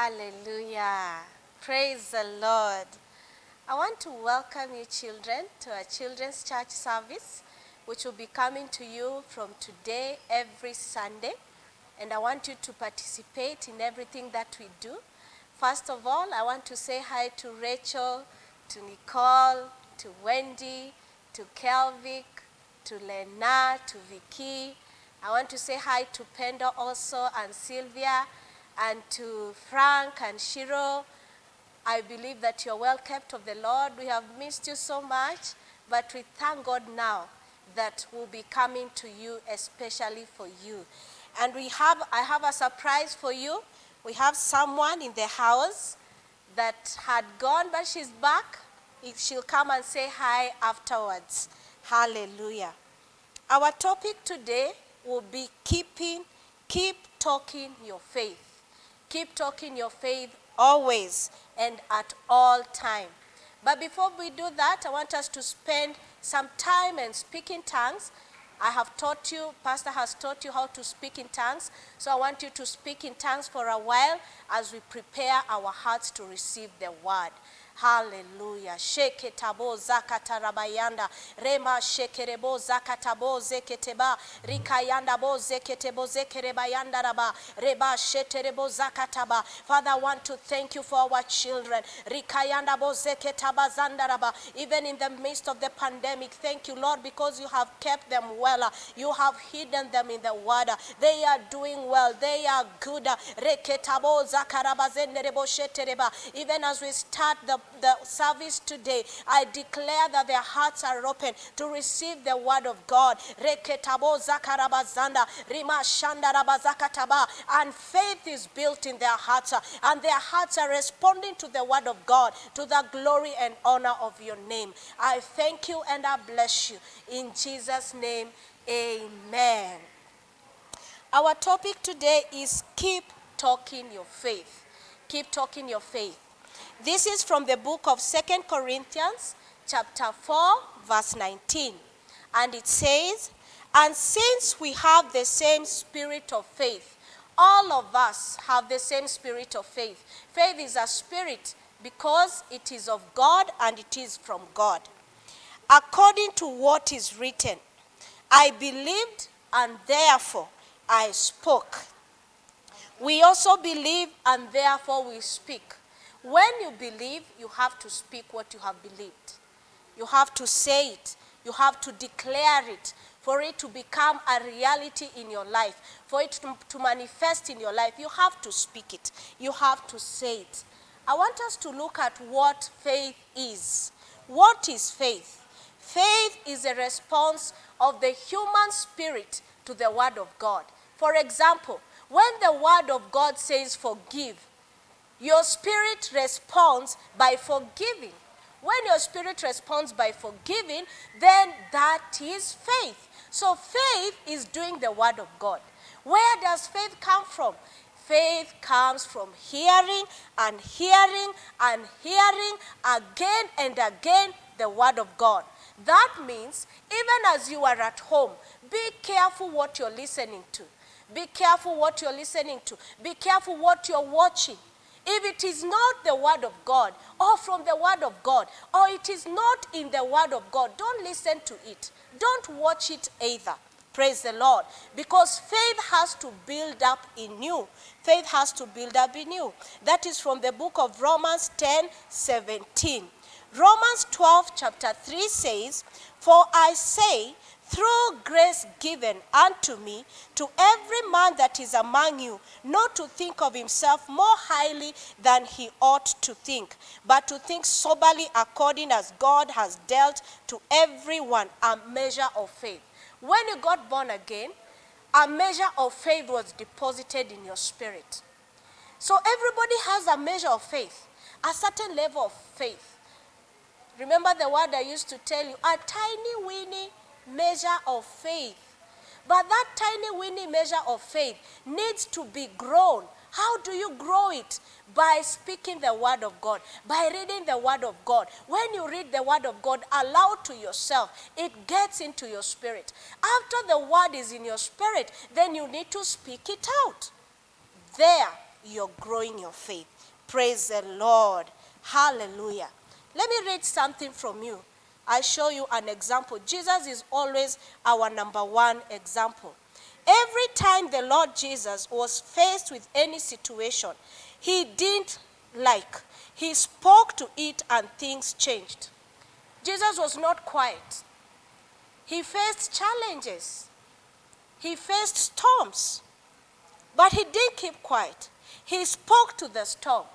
Hallelujah. Praise the Lord. I want to welcome you children to our Children's Church service, which will be coming to you from today every Sunday. And I want you to participate in everything that we do. First of all, I want to say hi to Rachel, to Nicole, to Wendy, to Kelvic, to Lena, to Vicky. I want to say hi to Pendo also, and Sylvia, and to Frank and Shiro. I believe that you're well kept of the Lord. We have missed you so much, but we thank God now that we'll be coming to you especially for you. And I have a surprise for you. We have someone in the house that had gone, but she's back. She'll come and say hi afterwards. Hallelujah. Our topic today will be keep talking your faith. Keep talking your faith always and at all time. But before we do that, I want us to spend some time and speak in tongues. I have taught you, Pastor has taught you how to speak in tongues. So I want you to speak in tongues for a while as we prepare our hearts to receive the word. Hallelujah. Sheke tabo zakata rabayanda. Rema shekerebo zakatabo zeketeba. Rikayanda bo zeketebo zekerebayanda raba. Reba sheterebo zakataba. Father, I want to thank you for our children. Rikayanda bo zeketaba zandaraba. Even in the midst of the pandemic, thank you, Lord, because you have kept them well. You have hidden them in the word. They are doing well. They are good. Reketabo zakaraba zenderebo shetereba. Even as we start the service today, I declare that their hearts are open to receive the word of God. Reketabo zakarabazanda, rima shandarabazakataba. And faith is built in their hearts, and their hearts are responding to the word of God, to the glory and honor of your name. I thank you and I bless you. In Jesus' name, amen. Our topic today is keep talking your faith. Keep talking your faith. This is from the book of 2 Corinthians chapter 4 verse 19. And it says, and since we have the same spirit of faith, all of us have the same spirit of faith. Faith is a spirit because it is of God and it is from God. According to what is written, I believed and therefore I spoke. We also believe and therefore we speak. When you believe, you have to speak what you have believed. You have to say it. You have to declare it for it to become a reality in your life, for it to manifest in your life. You have to speak it. You have to say it. I want us to look at what faith is. What is faith? Faith is a response of the human spirit to the word of God. For example, when the word of God says forgive, your spirit responds by forgiving. When your spirit responds by forgiving, then that is faith. So faith is doing the word of God. Where does faith come from? Faith comes from hearing and hearing and hearing again and again the word of God. That means even as you are at home, be careful what you're listening to. Be careful what you're listening to. Be careful what you're watching. If it is not the word of God, or from the word of God, or it is not in the word of God, don't listen to it. Don't watch it either. Praise the Lord. Because faith has to build up in you. Faith has to build up in you. That is from the book of Romans 10:17. Romans 12 chapter 3 says, for I say, through grace given unto me, to every man that is among you, not to think of himself more highly than he ought to think, but to think soberly according as God has dealt to everyone a measure of faith. When you got born again, a measure of faith was deposited in your spirit. So everybody has a measure of faith, a certain level of faith. Remember the word I used to tell you, a tiny weeny measure of faith. But that tiny weeny measure of faith needs to be grown. How do you grow it? By speaking the word of God, by reading the word of God. When you read the word of God aloud to yourself, it gets into your spirit. After the word is in your spirit, then you need to speak it out. There, you're growing your faith. Praise the Lord. Hallelujah. Let me read something from you. I'll show you an example. Jesus is always our number one example. Every time the Lord Jesus was faced with any situation he didn't like, he spoke to it and things changed. Jesus was not quiet. He faced challenges. He faced storms. But he didn't keep quiet. He spoke to the storm.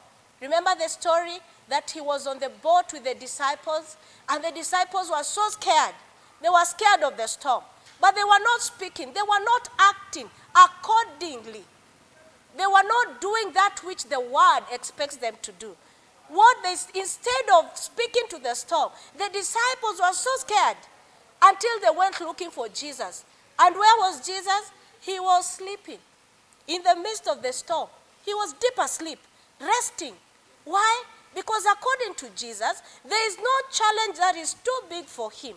Remember the story that he was on the boat with the disciples, and the disciples were so scared. They were scared of the storm. But they were not speaking. They were not acting accordingly. They were not doing that which the word expects them to do. Instead of speaking to the storm, the disciples were so scared until they went looking for Jesus. And where was Jesus? He was sleeping in the midst of the storm. He was deep asleep, resting. Why? Because according to Jesus, there is no challenge that is too big for him.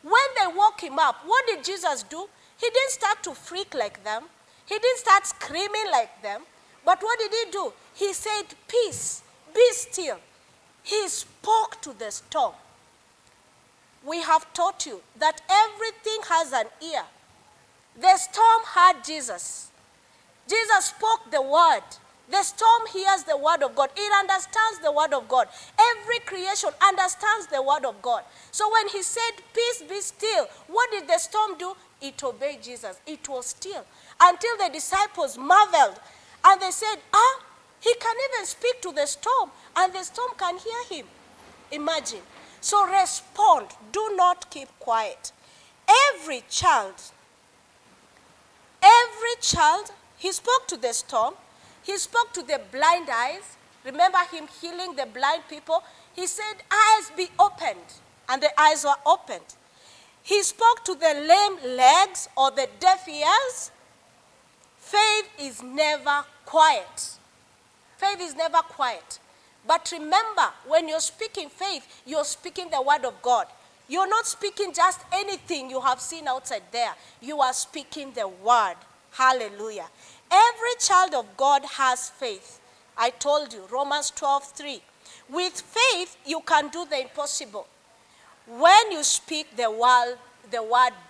When they woke him up, what did Jesus do? He didn't start to freak like them. He didn't start screaming like them. But what did he do? He said, peace, be still. He spoke to the storm. We have taught you that everything has an ear. The storm heard Jesus. Jesus spoke the word. The storm hears the word of God. It understands the word of God. Every creation understands the word of God. So when he said, peace be still, what did the storm do? It obeyed Jesus. It was still. Until the disciples marveled. And they said, he can even speak to the storm. And the storm can hear him. Imagine. So respond. Do not keep quiet. Every child, he spoke to the storm. He spoke to the blind eyes. Remember him healing the blind people? He said, eyes be opened. And the eyes were opened. He spoke to the lame legs or the deaf ears. Faith is never quiet. Faith is never quiet. But remember, when you're speaking faith, you're speaking the word of God. You're not speaking just anything you have seen outside there. You are speaking the word. Hallelujah. Every child of God has faith. I told you, Romans 12:3. With faith, you can do the impossible. When you speak the word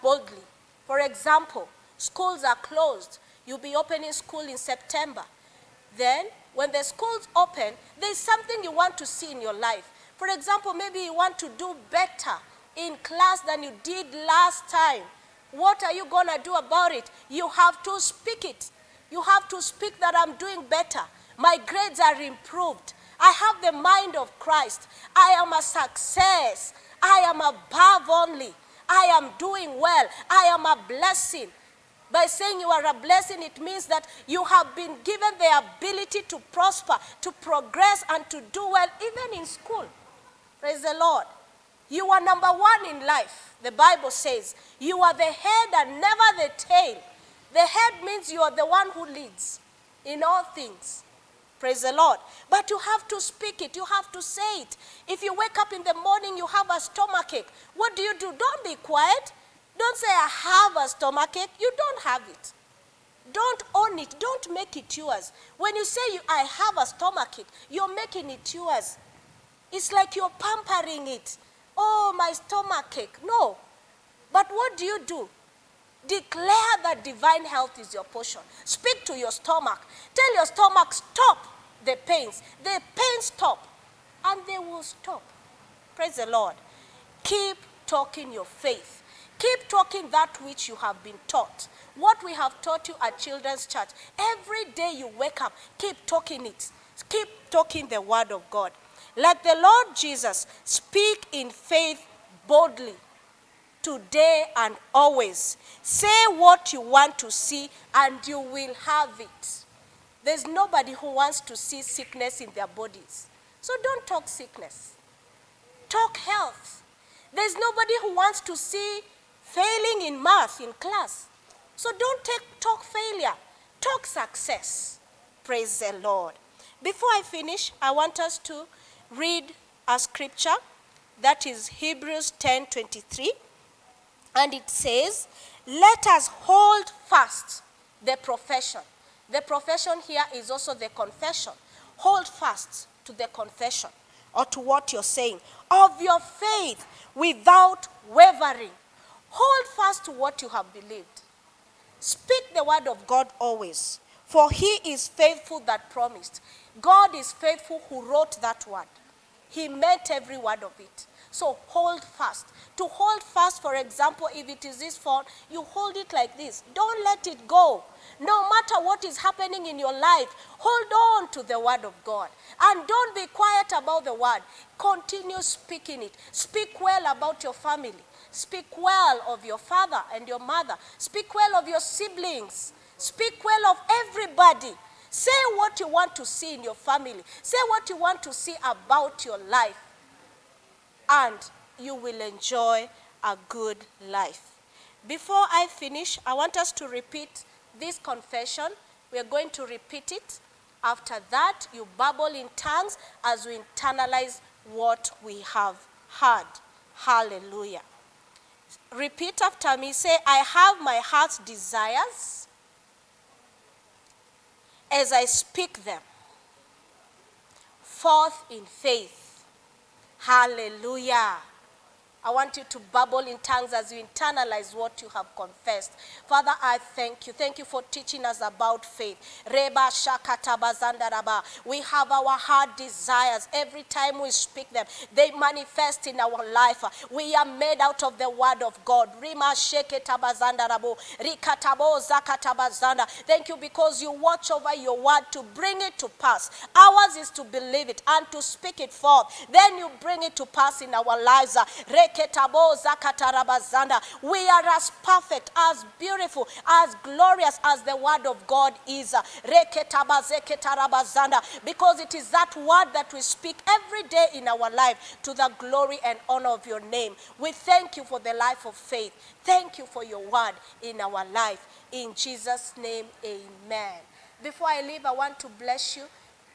boldly. For example, schools are closed. You'll be opening school in September. Then, when the schools open, there's something you want to see in your life. For example, maybe you want to do better in class than you did last time. What are you going to do about it? You have to speak it. You have to speak that I'm doing better. My grades are improved. I have the mind of Christ. I am a success. I am above only. I am doing well. I am a blessing. By saying you are a blessing, it means that you have been given the ability to prosper, to progress, and to do well, even in school. Praise the Lord. You are number one in life. The Bible says you are the head and never the tail. The head means you are the one who leads in all things. Praise the Lord. But you have to speak it. You have to say it. If you wake up in the morning, you have a stomachache. What do? Don't be quiet. Don't say, I have a stomachache. You don't have it. Don't own it. Don't make it yours. When you say, I have a stomachache, you're making it yours. It's like you're pampering it. Oh, my stomachache. No. But what do? Declare that divine health is your portion. Speak to your stomach. Tell your stomach, stop the pains. The pains stop. And they will stop. Praise the Lord. Keep talking your faith. Keep talking that which you have been taught. What we have taught you at Children's Church. Every day you wake up, keep talking it. Keep talking the word of God. Let the Lord Jesus speak in faith boldly. Today and always. Say what you want to see and you will have it. There's nobody who wants to see sickness in their bodies. So don't talk sickness. Talk health. There's nobody who wants to see failing in math in class. So don't talk failure. Talk success. Praise the Lord. Before I finish, I want us to read a scripture. That is Hebrews 10:23. And it says, let us hold fast the profession. The profession here is also the confession. hold fast to the confession or to what you're saying of your faith without wavering. Hold fast to what you have believed. Speak the word of God always, for he is faithful that promised. God is faithful who wrote that word. He meant every word of it. So hold fast. To hold fast, for example, if it is this phone, you hold it like this. Don't let it go. No matter what is happening in your life, hold on to the word of God. And don't be quiet about the word. Continue speaking it. Speak well about your family. Speak well of your father and your mother. Speak well of your siblings. Speak well of everybody. Say what you want to see in your family. Say what you want to see about your life. And you will enjoy a good life. Before I finish, I want us to repeat this confession. We are going to repeat it. After that, you babble in tongues as we internalize what we have heard. Hallelujah. Repeat after me. Say, I have my heart's desires as I speak them forth in faith. Hallelujah. I want you to babble in tongues as you internalize what you have confessed. Father, I thank you. Thank you for teaching us about faith. Reba shakatabazanda raba. We have our heart desires. Every time we speak them, they manifest in our life. We are made out of the word of God. Rima sheketabazanda rabo. Rikatabo zakatabazanda. Thank you because you watch over your word to bring it to pass. Ours is to believe it and to speak it forth. Then you bring it to pass in our lives. We are as perfect, as beautiful, as glorious as the word of God is. Because it is that word that we speak every day in our life to the glory and honor of your name. We thank you for the life of faith. Thank you for your word in our life. In Jesus' name, amen. Before I leave, I want to bless you.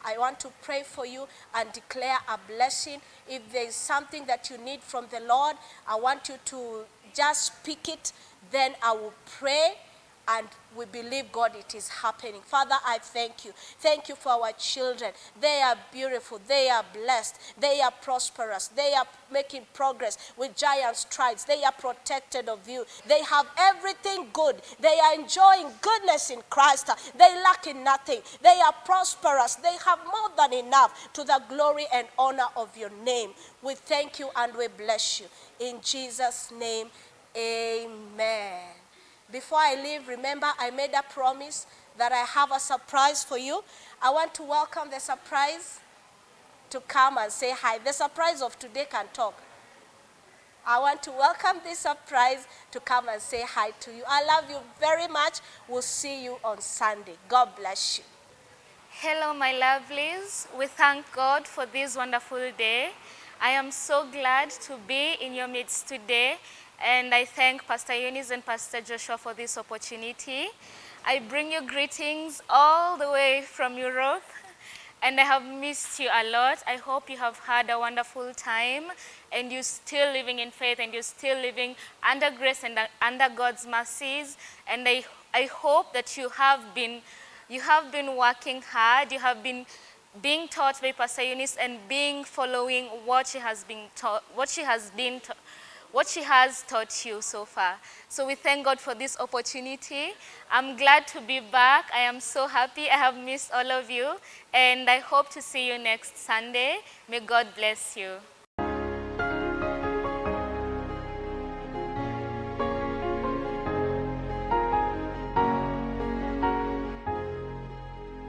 I want to pray for you and declare a blessing. If there is something that you need from the Lord, I want you to just speak it. Then I will pray and we believe God it is happening. Father, I thank you. Thank you for our children. They are beautiful. They are blessed. They are prosperous. They are making progress with giant strides. They are protected of you. They have everything good. They are enjoying goodness in Christ. They lack in nothing. They are prosperous. They have more than enough to the glory and honor of your name. We thank you and we bless you. In Jesus' name, amen. Before I leave, remember I made a promise that I have a surprise for you. I want to welcome the surprise to come and say hi. The surprise of today can talk. I want to welcome this surprise to come and say hi to you. I love you very much. We'll see you on Sunday. God bless you. Hello, my lovelies. We thank God for this wonderful day. I am so glad to be in your midst today, and I thank Pastor Eunice and Pastor Joshua for this opportunity. I bring you greetings all the way from Europe, and I have missed you a lot. I hope you have had a wonderful time, and you're still living in faith, and you're still living under grace and under God's mercies. And I hope that you have been working hard. You have been being taught by Pastor Eunice and following what she has taught you so far. So we thank God for this opportunity. I'm glad to be back. I am so happy. I have missed all of you, and I hope to see you next Sunday. May God bless you.